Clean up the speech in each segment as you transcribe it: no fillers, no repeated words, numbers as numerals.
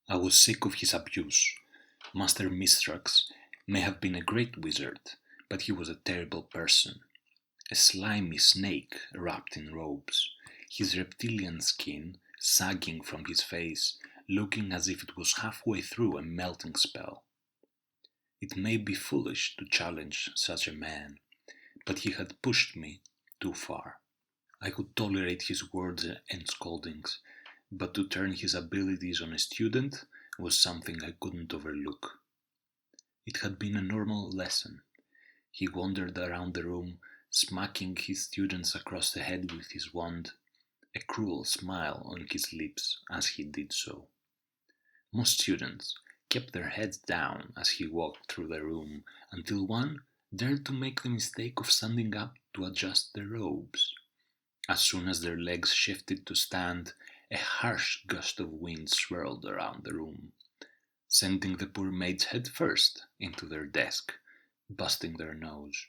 I was sick of his abuse. Master Mistrax may have been a great wizard, but he was a terrible person. A slimy snake wrapped in robes, his reptilian skin sagging from his face, looking as if it was halfway through a melting spell. It may be foolish to challenge such a man, but he had pushed me too far. I could tolerate his words and scoldings, but to turn his abilities on a student was something I couldn't overlook. It had been a normal lesson. He wandered around the room, smacking his students across the head with his wand, a cruel smile on his lips as he did so. Most students kept their heads down as he walked through the room until one dared to make the mistake of standing up to adjust their robes. As soon as their legs shifted to stand, a harsh gust of wind swirled around the room, sending the poor maids head first into their desk, busting their nose.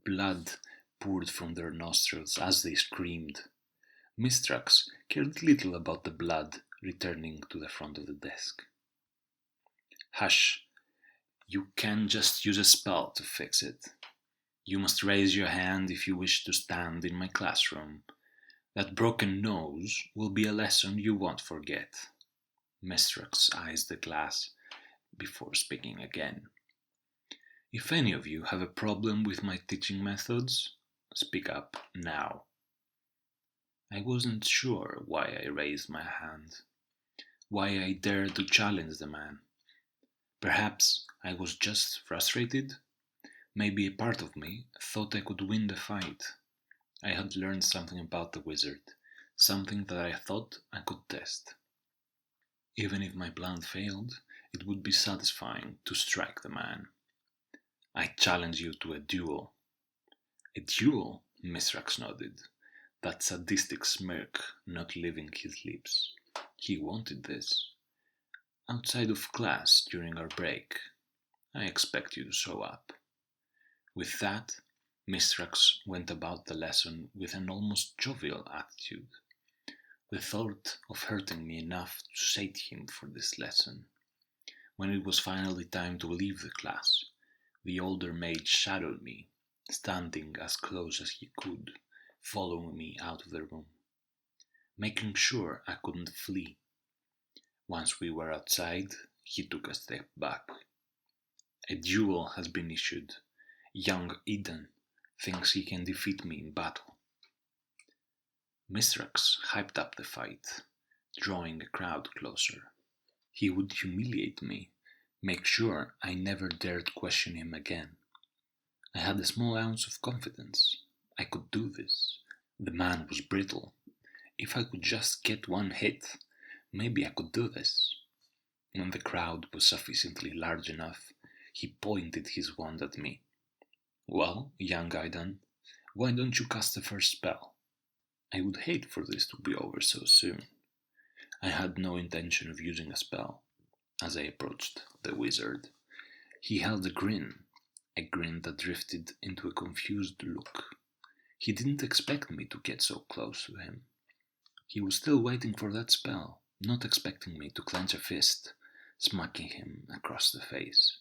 Blood poured from their nostrils as they screamed. Mistrax cared little about the blood returning to the front of the desk. Hush, you can't just use a spell to fix it. You must raise your hand if you wish to stand in my classroom. That broken nose will be a lesson you won't forget. Mistrax eyes the class before speaking again. If any of you have a problem with my teaching methods, speak up now. I wasn't sure why I raised my hand, why I dared to challenge the man. Perhaps I was just frustrated. Maybe a part of me thought I could win the fight. I had learned something about the wizard, something that I thought I could test. Even if my plan failed, it would be satisfying to strike the man. I challenge you to a duel. A duel? Misrax nodded, that sadistic smirk not leaving his lips. He wanted this. Outside of class during our break, I expect you to show up. With that, Mistrax went about the lesson with an almost jovial attitude. The thought of hurting me enough to sate him for this lesson. When it was finally time to leave the class, the older mage shadowed me, standing as close as he could, following me out of the room, making sure I couldn't flee. Once we were outside, he took a step back. A duel has been issued. Young Eden thinks he can defeat me in battle. Mistrax hyped up the fight, drawing a crowd closer. He would humiliate me, make sure I never dared question him again. I had a small ounce of confidence. I could do this. The man was brittle. If I could just get one hit, maybe I could do this. When the crowd was sufficiently large enough, he pointed his wand at me. Well, young Aidan, why don't you cast the first spell? I would hate for this to be over so soon. I had no intention of using a spell. As I approached the wizard, he held a grin that drifted into a confused look. He didn't expect me to get so close to him. He was still waiting for that spell, not expecting me to clench a fist, smacking him across the face.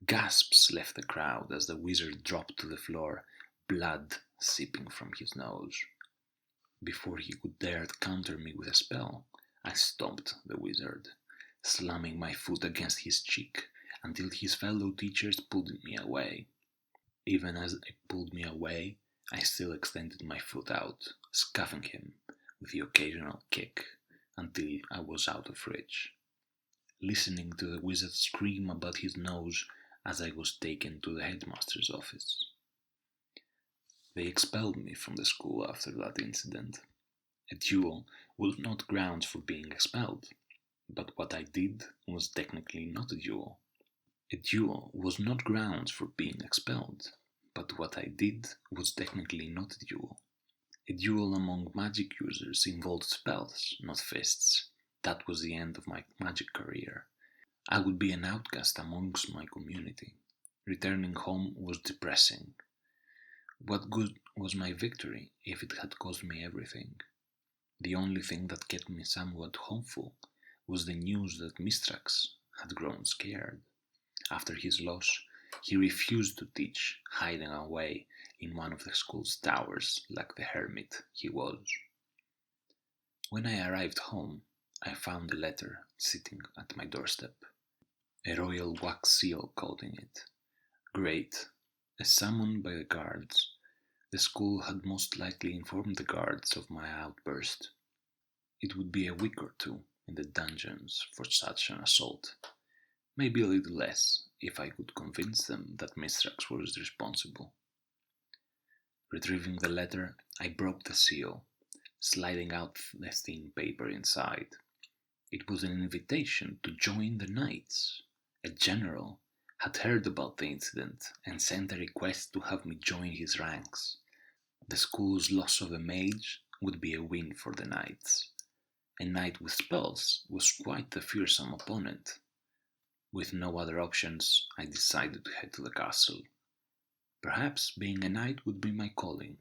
Gasps left the crowd as the wizard dropped to the floor, blood seeping from his nose. Before he could dare counter me with a spell, I stomped the wizard, slamming my foot against his cheek until his fellow teachers pulled me away. Even as they pulled me away, I still extended my foot out, scuffing him with the occasional kick until I was out of reach, listening to the wizard scream about his nose as I was taken to the headmaster's office. They expelled me from the school after that incident. A duel was not grounds for being expelled, but what I did was technically not a duel. A duel was not grounds for being expelled, but what I did was technically not a duel. A duel among magic users involved spells, not fists. That was the end of my magic career. I would be an outcast amongst my community. Returning home was depressing. What good was my victory if it had cost me everything? The only thing that kept me somewhat hopeful was the news that Mistrax had grown scared. After his loss, he refused to teach, hiding away in one of the school's towers like the hermit he was. When I arrived home, I found a letter sitting at my doorstep, a royal wax seal coating it. Great. As summoned by the guards, the school had most likely informed the guards of my outburst. It would be a week or two in the dungeons for such an assault. Maybe a little less if I could convince them that Mistrax was responsible. Retrieving the letter, I broke the seal, sliding out the thin paper inside. It was an invitation to join the knights. A general had heard about the incident and sent a request to have me join his ranks. The school's loss of a mage would be a win for the knights. A knight with spells was quite a fearsome opponent. With no other options, I decided to head to the castle. Perhaps being a knight would be my calling,